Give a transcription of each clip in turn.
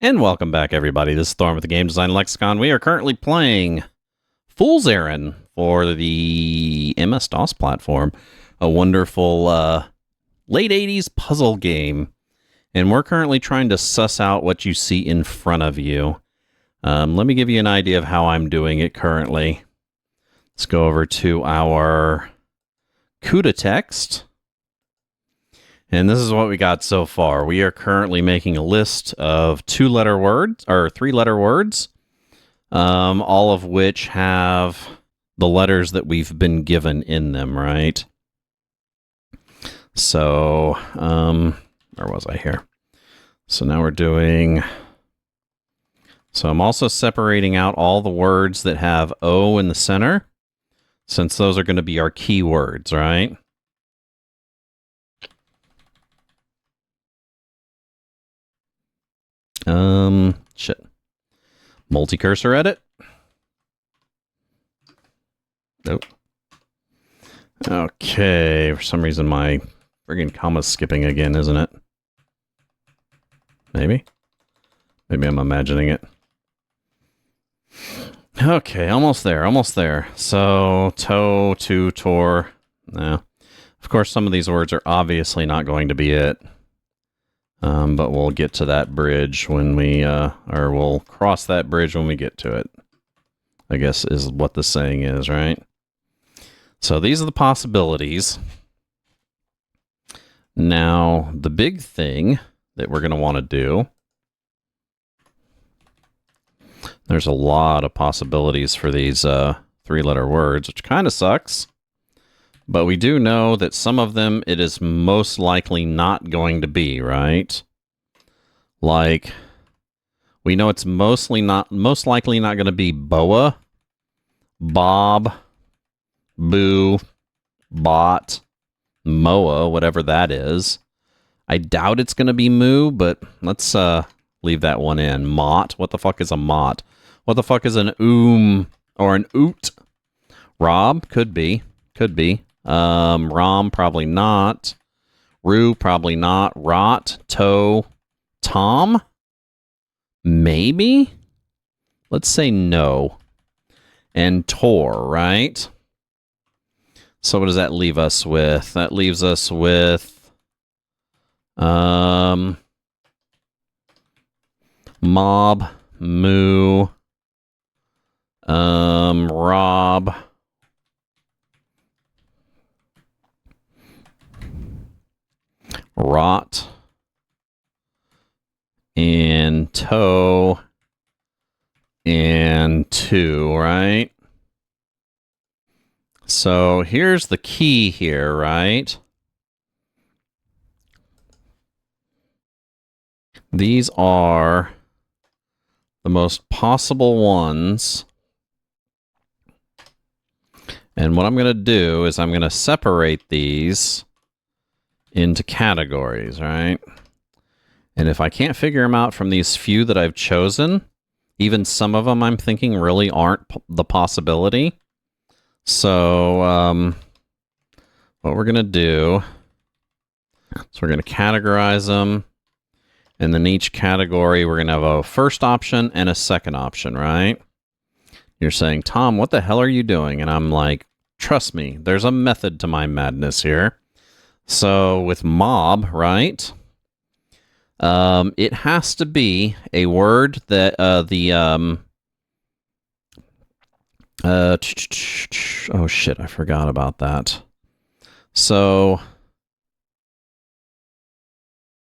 And welcome back, everybody. This is Thorn with the Game Design Lexicon. We are currently playing Fool's Errand for the MS-DOS platform. A wonderful late 80s puzzle game. And we're currently trying to suss out what you see in front of you. Let me give you an idea of how I'm doing it currently. Let's go over to our CUDA text. And this is what we got so far. We are currently making a list of three-letter words, all of which have the letters that we've been given in them, right? So, where was I here? So now we're doing... So I'm also separating out all the words that have O in the center, since those are going to be our keywords, right? Shit. Multi-cursor edit. Nope. Okay, for some reason my friggin' comma's skipping again, isn't it? Maybe? Maybe I'm imagining it. Okay, almost there. So, toe, to, tor. No. Of course, some of these words are obviously not going to be it. But we'll get to that bridge when we, or we'll cross that bridge when we get to it, I guess is what the saying is, right? So these are the possibilities. Now, the big thing that we're going to want to do, there's a lot of possibilities for these three-letter words, which kind of sucks. But we do know that some of them it is most likely not going to be, right? Like, we know it's most likely not going to be boa, bob, boo, bot, moa, whatever that is. I doubt it's going to be moo, but let's leave that one in. Mott. What the fuck is a mott? What the fuck is an or an oot? Rob? Could be. Rom, probably not. Roo, probably not. Rot, toe, Tom? Maybe? Let's say no. And Tor, right? So what does that leave us with? That leaves us with mob, moo, rob, rot, and toe, and two, right? So here's the key here, right? These are the most possible ones. And what I'm going to do is I'm going to separate these into categories, right? And if I can't figure them out from these few that I've chosen, even some of them I'm thinking really aren't the possibility. So what we're going to do is we're going to categorize them. And then each category, we're going to have a first option and a second option, right? You're saying, Tom, what the hell are you doing? And I'm like, trust me, there's a method to my madness here. So with mob, right? It has to be a word that oh shit, I forgot about that. So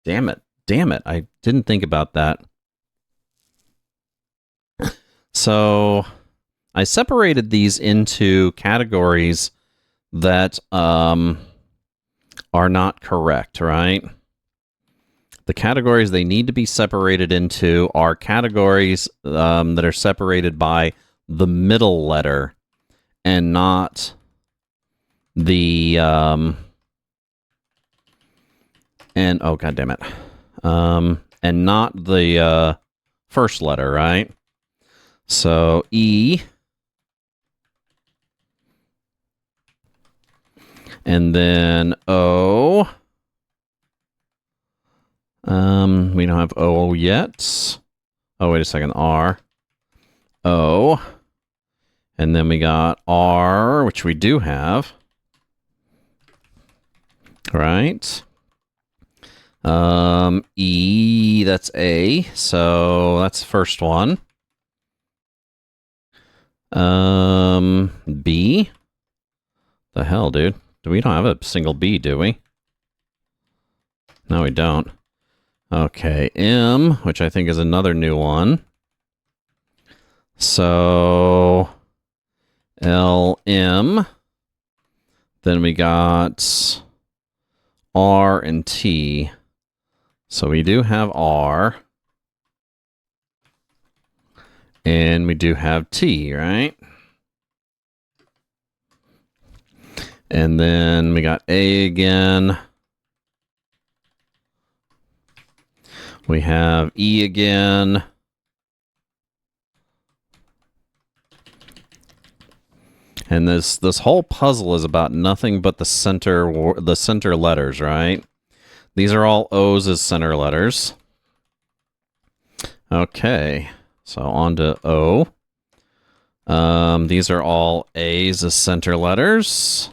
damn it, I didn't think about that. So I separated these into categories that are not correct, right? The categories they need to be separated into are categories that are separated by the middle letter and not the and oh god damn it. And not the first letter, right? So E, and then O. We don't have O yet. Oh, wait a second. R. O. And then we got R, which we do have. Right. E, that's A. So that's the first one. B. The hell, dude? We don't have a single B, do we? No, we don't. Okay, M, which I think is another new one. So LM. Then we got R and T. So we do have R. And we do have T, right? And then we got A again. We have E again. And this whole puzzle is about nothing but the center letters, right? These are all O's as center letters. Okay, so on to O. These are all A's as center letters.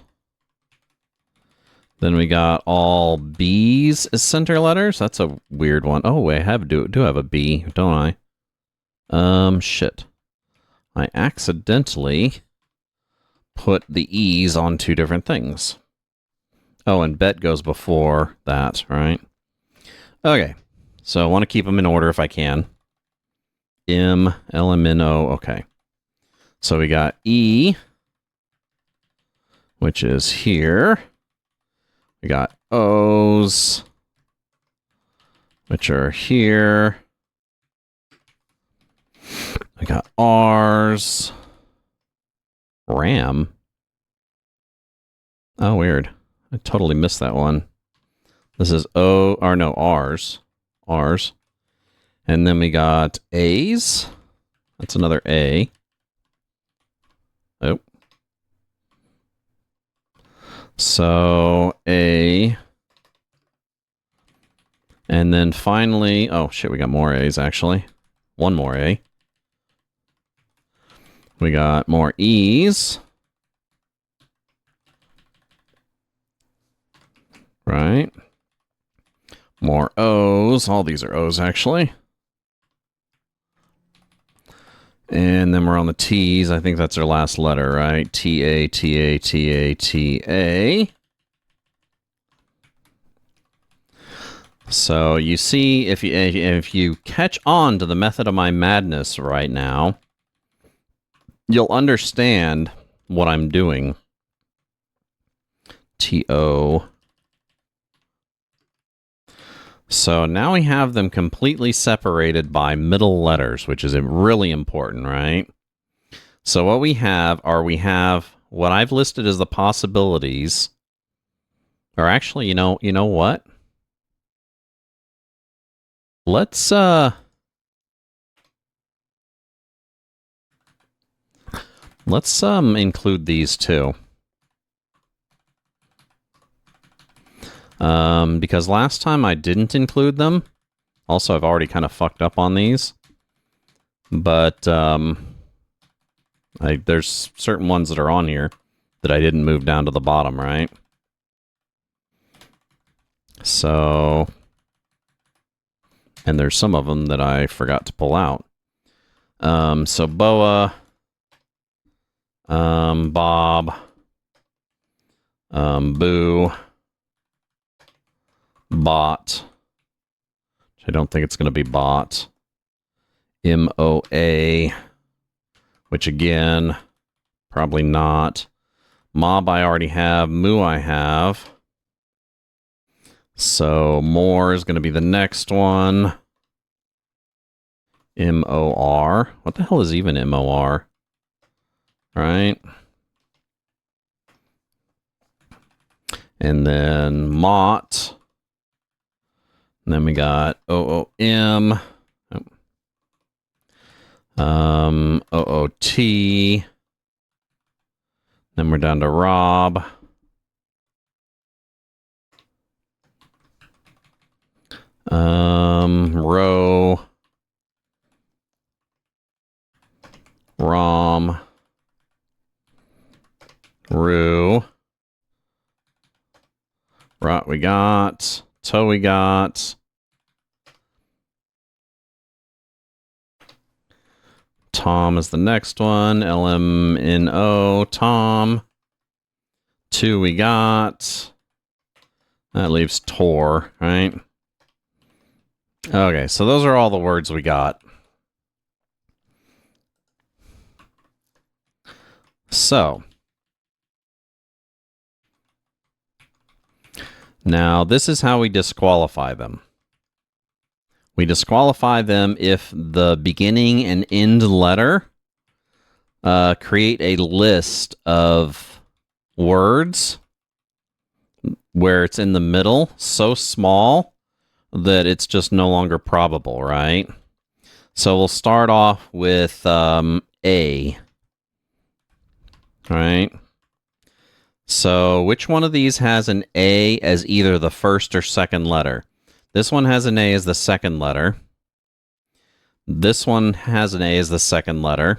Then we got all B's as center letters. That's a weird one. Oh, I do have a B, don't I? Shit. I accidentally put the E's on two different things. Oh, and bet goes before that, right? Okay, so I want to keep them in order if I can. M, L, M, N, O, okay. So we got E, which is here. We got O's, which are here. We got R's. Ram. Oh, weird. I totally missed that one. This is O, or no, R's. R's. And then we got A's. That's another A. Oh. So, A. And then finally, oh shit, we got more A's actually. One more A. We got more E's. Right. More O's. All these are O's actually. And then we're on the T's. I think that's our last letter, right? T-A, T-A, T-A, T-A. So you see, if you catch on to the method of my madness right now, you'll understand what I'm doing. T-O. So now we have them completely separated by middle letters, which is really important, right? So what we have what I've listed as the possibilities. Or actually, you know what? Let's include these too. Because last time I didn't include them. Also, I've already kind of fucked up on these. But there's certain ones that are on here that I didn't move down to the bottom, right? So, and there's some of them that I forgot to pull out. So Boa, Bob, Boo, Bot, which I don't think it's going to be Bot, MOA, which again, probably not. Mob I already have, Moo I have. So more is going to be the next one. MOR. What the hell is even MOR? Right? And then Mott. And then we got OOM. OOT. Then we're down to Rob. Row. rom, ru, rot we got, to we got, Tom is the next one, LMNO, Tom, 2 we got, that leaves Tor, right? Okay, so those are all the words we got. So, now this is how we disqualify them. We disqualify them if the beginning and end letter create a list of words where it's in the middle, so small that it's just no longer probable, right? So we'll start off with A, right? So which one of these has an A as either the first or second letter? This one has an A as the second letter. This one has an A as the second letter.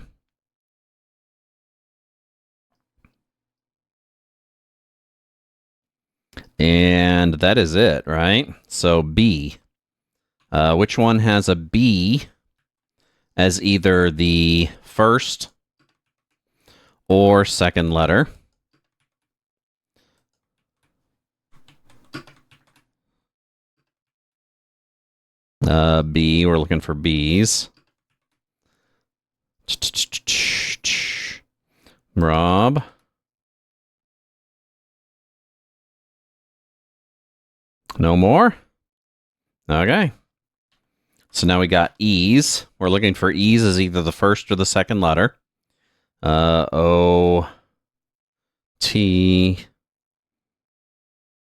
And that is it, right? So B. Which one has a B as either the first or second letter? B, we're looking for B's. Rob. No more? Okay. So now we got E's. We're looking for E's as either the first or the second letter. O, T,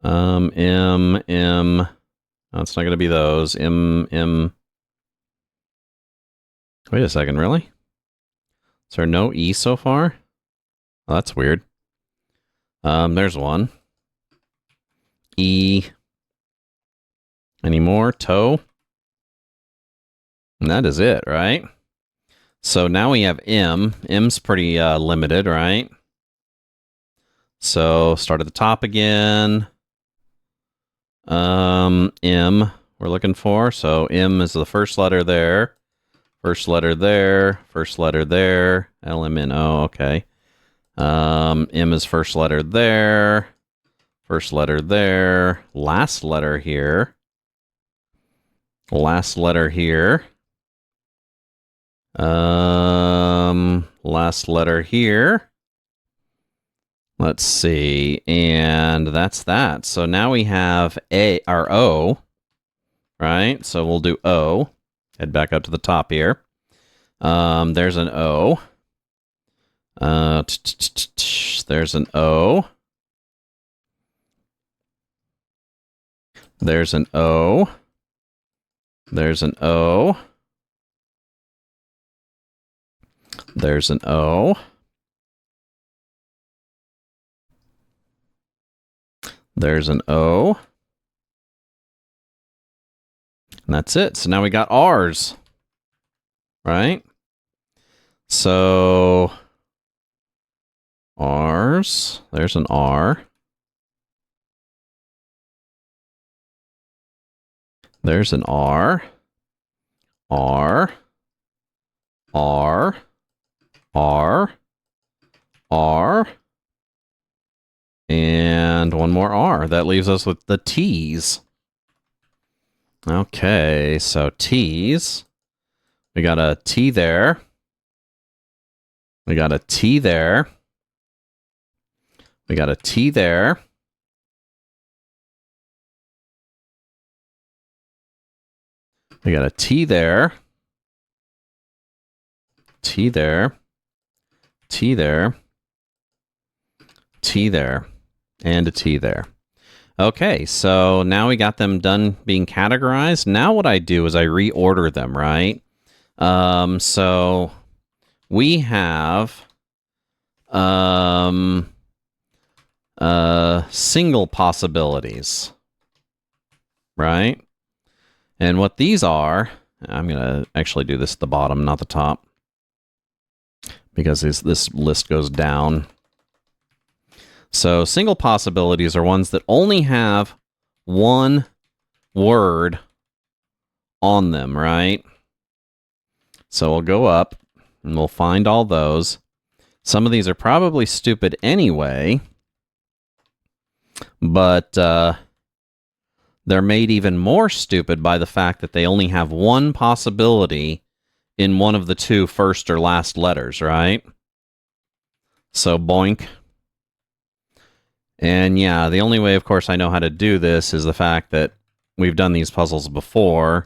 M, M. No, it's not going to be those. M. Wait a second, really? Is there no E so far? Oh, that's weird. There's one. E. Any more? Toe. And that is it, right? So now we have M. M's pretty limited, right? So start at the top again. M we're looking for. So M is the first letter there. First letter there. First letter there. LMNO, okay. M is first letter there. First letter there. Last letter here. Last letter here. Last letter here. Let's see, and that's that. So now we have A, or O, right? So we'll do O. Head back up to the top here. There's an O. There's an O. There's an O. There's an O. There's an O. There's an O. And that's it. So now we got R's. Right? So R's. There's an R. There's an R. R. R. R. R. And one more R. That leaves us with the T's. Okay, so T's. We got a T there. We got a T there. We got a T there. We got a T there. T there. T there. T there. And a T there. Okay, so now we got them done being categorized. Now what I do is I reorder them, right? So we have single possibilities, right? And what these are, I'm going to actually do this at the bottom, not the top, because this list goes down. So single possibilities are ones that only have one word on them, right? So we'll go up and we'll find all those. Some of these are probably stupid anyway, but they're made even more stupid by the fact that they only have one possibility in one of the two first or last letters, right? So boink. And yeah, the only way, of course, I know how to do this is the fact that we've done these puzzles before,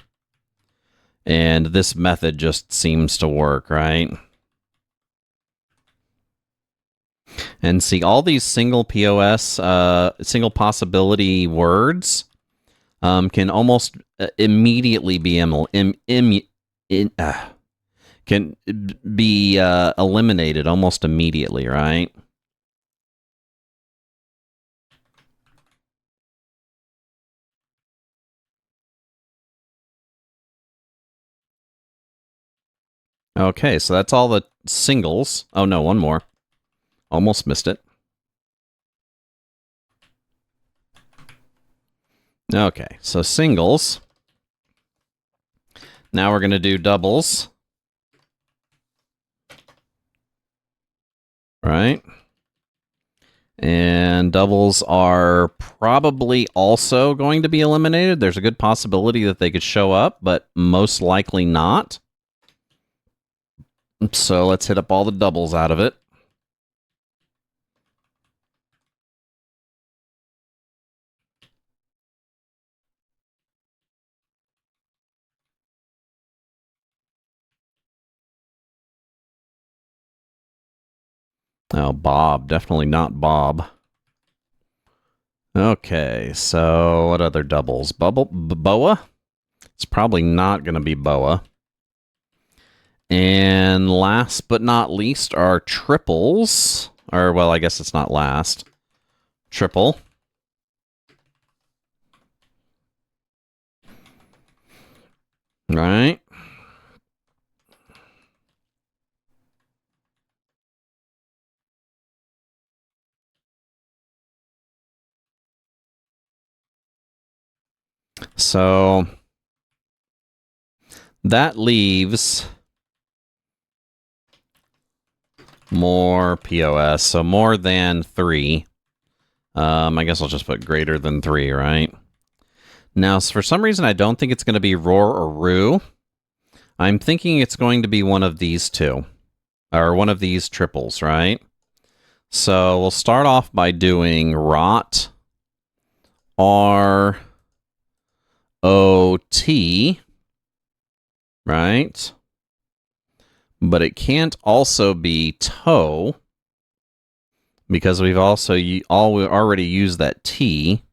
and this method just seems to work, right? And see, all these single POS, single possibility words can almost immediately be eliminated almost immediately, right? Okay, so that's all the singles. Oh no, one more. Almost missed it. Okay, so singles. Now we're going to do doubles. Right? And doubles are probably also going to be eliminated. There's a good possibility that they could show up, but most likely not. So let's hit up all the doubles out of it. Oh, Bob. Definitely not Bob. Okay, so what other doubles? Boa? It's probably not going to be Boa. And last but not least are triples. Or, well, I guess it's not last. Triple. Right. So that leaves more POS. So more than 3. I guess I'll just put greater than 3, right? Now, for some reason, I don't think it's going to be roar or roo. I'm thinking it's going to be one of these two. Or one of these triples, right? So we'll start off by doing rot. R-O-T. Right? But it can't also be toe. Because we've also already used that T.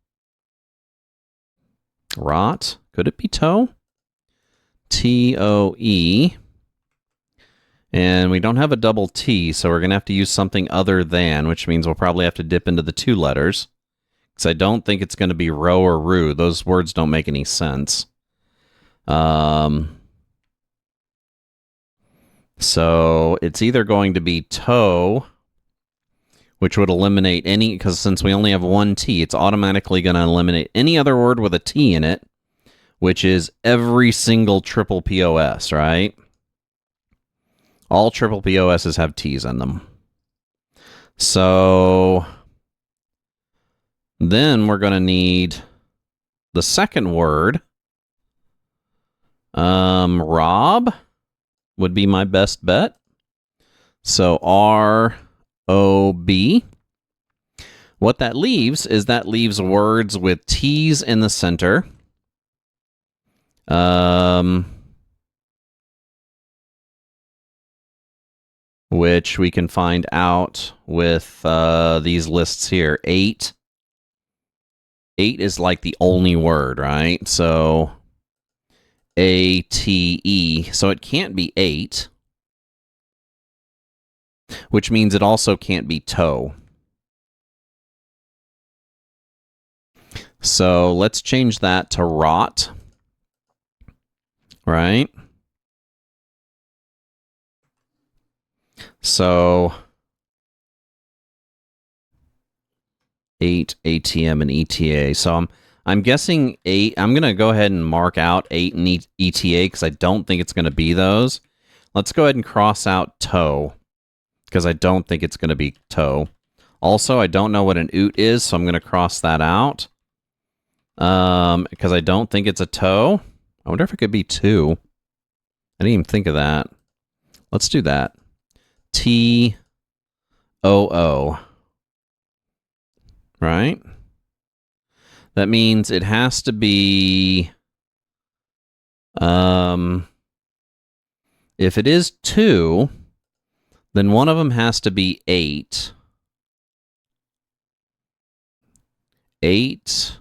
Rot. Could it be toe? T-O-E. And we don't have a double T, so we're going to have to use something other than, which means we'll probably have to dip into the 2 letters. Because I don't think it's going to be row or roo. Those words don't make any sense. So it's either going to be toe, which would eliminate any, because since we only have one T, it's automatically going to eliminate any other word with a T in it, which is every single triple POS, right? All triple POSs have T's in them. So then we're going to need the second word. Rob would be my best bet. So R-O-B. What that leaves is that leaves words with T's in the center. Which we can find out with these lists here. 8. 8 is like the only word, right? So A-T-E. So it can't be 8. Which means it also can't be toe. So let's change that to rot. Right? So 8 ATM and ETA. So I'm guessing 8. I'm going to go ahead and mark out 8 and ETA because I don't think it's going to be those. Let's go ahead and cross out toe because I don't think it's going to be toe. Also, I don't know what an oot is, so I'm going to cross that out because I don't think it's a toe. I wonder if it could be 2. I didn't even think of that. Let's do that. TOO. Right? That means it has to be... if it is 2, then one of them has to be 8. 8.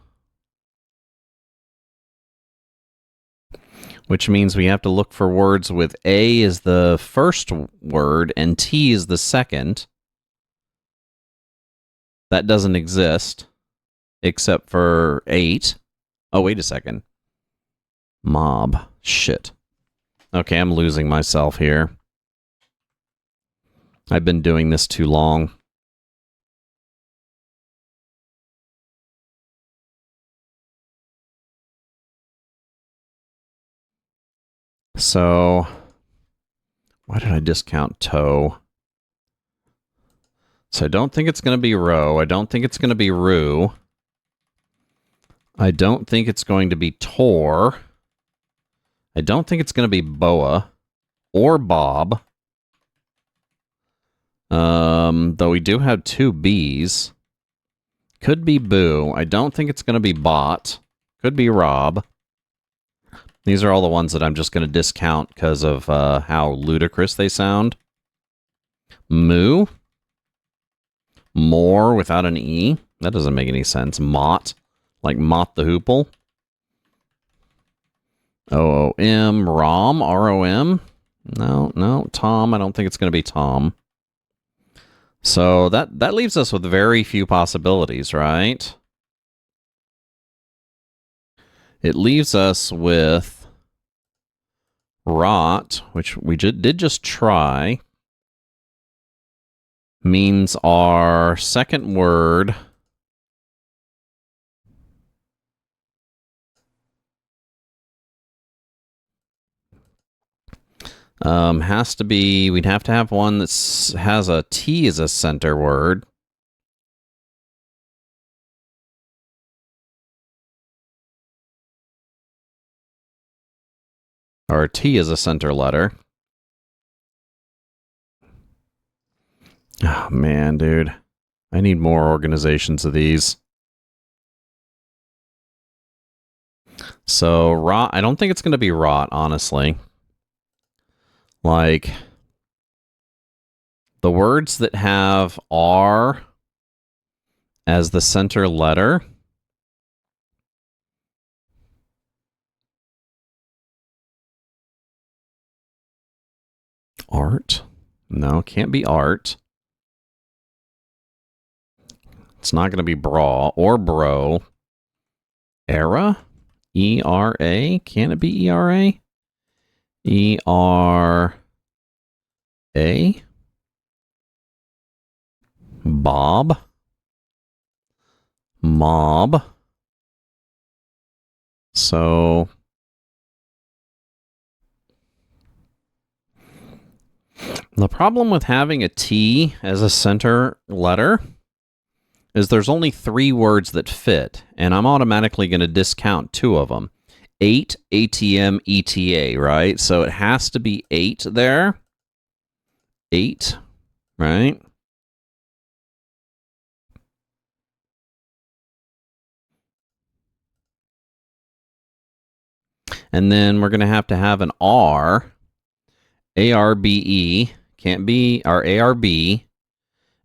Which means we have to look for words with A is the first word and T is the second. That doesn't exist, except for 8. Oh, wait a second. Mob. Shit. Okay, I'm losing myself here. I've been doing this too long. So, why did I discount toe? So I don't think it's going to be row. I don't think it's going to be roo. I don't think it's going to be tor. I don't think it's going to be boa or bob. Though we do have 2 B's. Could be boo. I don't think it's going to be bot. Could be rob. These are all the ones that I'm just going to discount because of how ludicrous they sound. Moo. More without an E. That doesn't make any sense. Mott. Like Mott the Hoople. OOM. Rom. ROM. No. Tom. I don't think it's going to be Tom. So that leaves us with very few possibilities, right? It leaves us with rot, which we did just try. Means our second word has to be, we'd have to have one that has a T as a center word. Or T as a center letter. Oh, man, dude. I need more organizations of these. So, rot, I don't think it's going to be rot, honestly. Like, the words that have R as the center letter. Art? No, can't be art. It's not going to be bra or bro. Era? E-R-A? Can it be E-R-A? E-R-A? Bob? Mob? So... the problem with having a T as a center letter is there's only 3 words that fit, and I'm automatically going to discount 2 of them. 8, ATM, ETA, right? So it has to be 8 there. 8, right? And then we're going to have an R. A-R-B-E. Can't be, or A-R-B.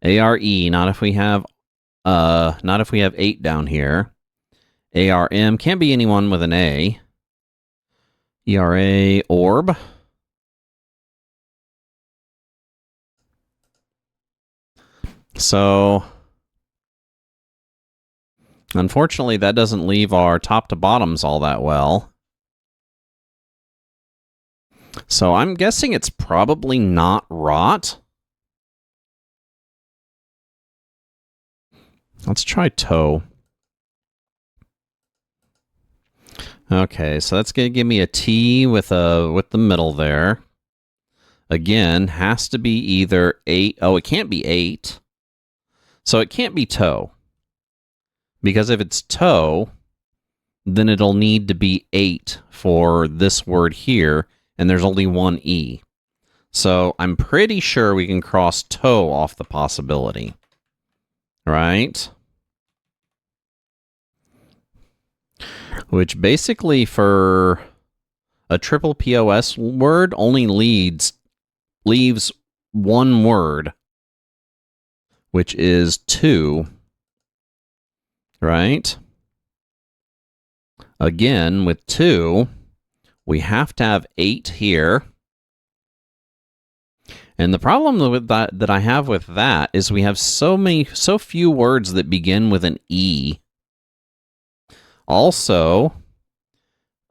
A-R-E, not if we have 8 down here. A-R-M, can't be anyone with an A. E-R-A, orb. So, unfortunately, that doesn't leave our top to bottoms all that well. So I'm guessing it's probably not rot. Let's try toe. Okay, so that's going to give me a T with the middle there. Again, has to be either 8. Oh, it can't be 8. So it can't be toe. Because if it's toe, then it'll need to be 8 for this word here, and there's only one E. So I'm pretty sure we can cross toe off the possibility. Right? Which basically for a triple POS word only leaves one word, which is 2, right? Again, with 2, we have to have 8 here. And the problem with that I have with that is we have so few words that begin with an E. Also,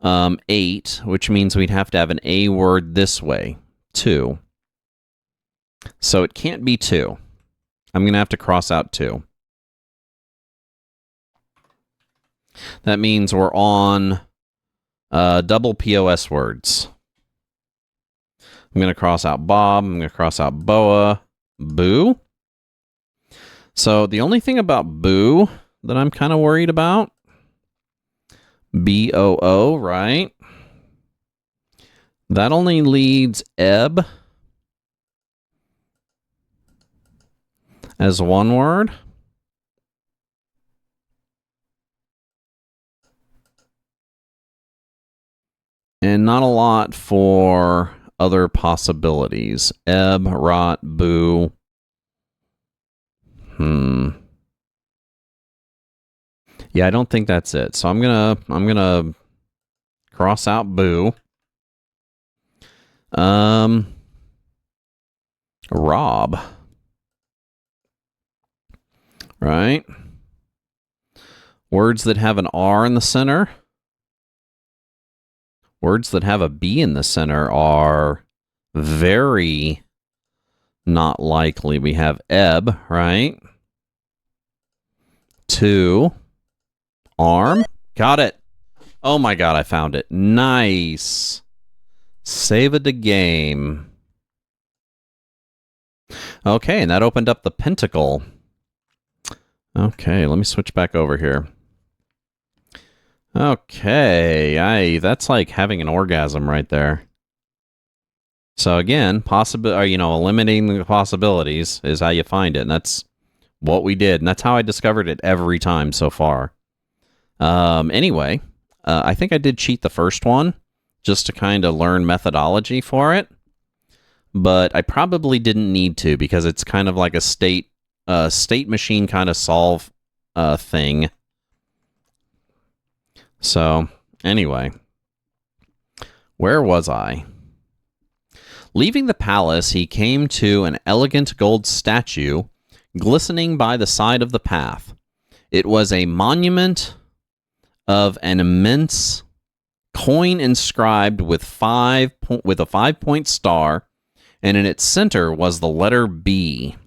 8, which means we'd have to have an A word this way, 2. So it can't be 2. I'm going to have to cross out 2. That means we're on double POS words. I'm going to cross out Bob. I'm going to cross out Boa. Boo. So the only thing about boo that I'm kind of worried about, B-O-O, right? That only leads ebb as one word. And not a lot for other possibilities. Ebb, rot, boo. Yeah, I don't think that's it. So I'm gonna cross out boo. Rob. Right? Words that have an R in the center. Words that have a B in the center are very not likely. We have ebb, right? 2. Arm. Got it. Oh my god, I found it. Nice. Save it the game. Okay, and that opened up the pentacle. Okay, let me switch back over here. Okay, that's like having an orgasm right there. So again, eliminating the possibilities is how you find it, and that's what we did, and that's how I discovered it every time so far. Anyway, I think I did cheat the first one just to kind of learn methodology for it, but I probably didn't need to because it's kind of like a state machine kind of solve thing. So, anyway, where was I? Leaving the palace, he came to an elegant gold statue glistening by the side of the path. It was a monument of an immense coin inscribed with a 5-point star, and in its center was the letter B.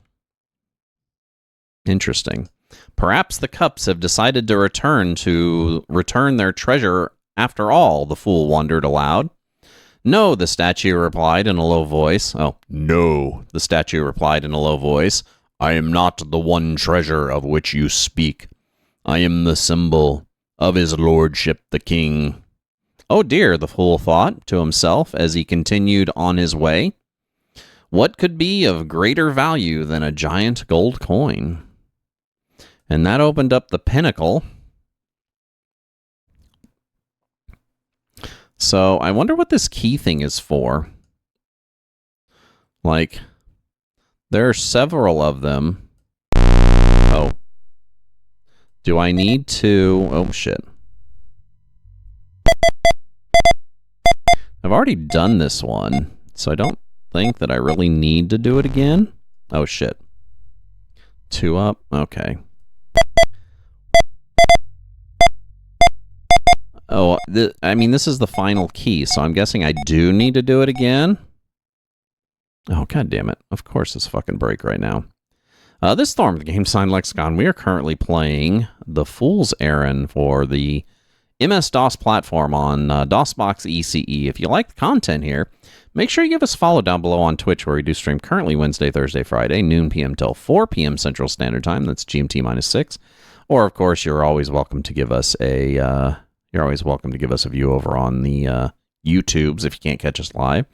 Interesting. Perhaps the cups have decided to return their treasure after all, the fool wondered aloud. No, the statue replied in a low voice. Oh, no, the statue replied in a low voice. I am not the one treasure of which you speak. I am the symbol of his lordship the king. Oh dear, the fool thought to himself as he continued on his way. What could be of greater value than a giant gold coin? And that opened up the pinnacle. So I wonder what this key thing is for. Like, there are several of them. Oh. Do I need to... Oh, shit. I've already done this one, so I don't think that I really need to do it again. Oh, shit. 2 up? Okay. Oh, I mean, this is the final key, so I'm guessing I do need to do it again. Oh, god damn it. Of course it's fucking break right now. This Storm, the Game Sign Lexicon, we are currently playing The Fool's Errand for the MS-DOS platform on DOSBox ECE. If you like the content here, make sure you give us a follow down below on Twitch, where we do stream currently Wednesday, Thursday, Friday, noon p.m. till 4 p.m. Central Standard Time. That's GMT -6. Or, of course, you're always welcome to give us a view over on the YouTubes if you can't catch us live.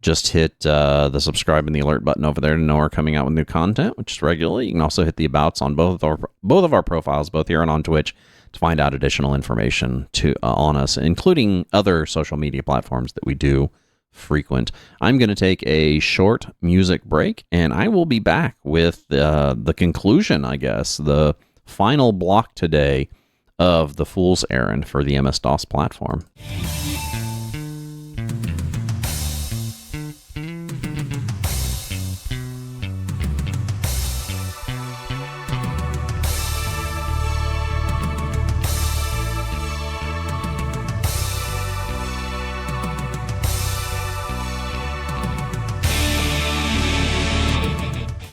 Just hit the subscribe and the alert button over there to know we're coming out with new content, which is regularly. You can also hit the abouts on both of our profiles, both here and on Twitch, to find out additional information on us, including other social media platforms that we do frequent. I'm going to take a short music break, and I will be back with the conclusion, I guess, the final block today of The Fool's Errand for the MS-DOS platform.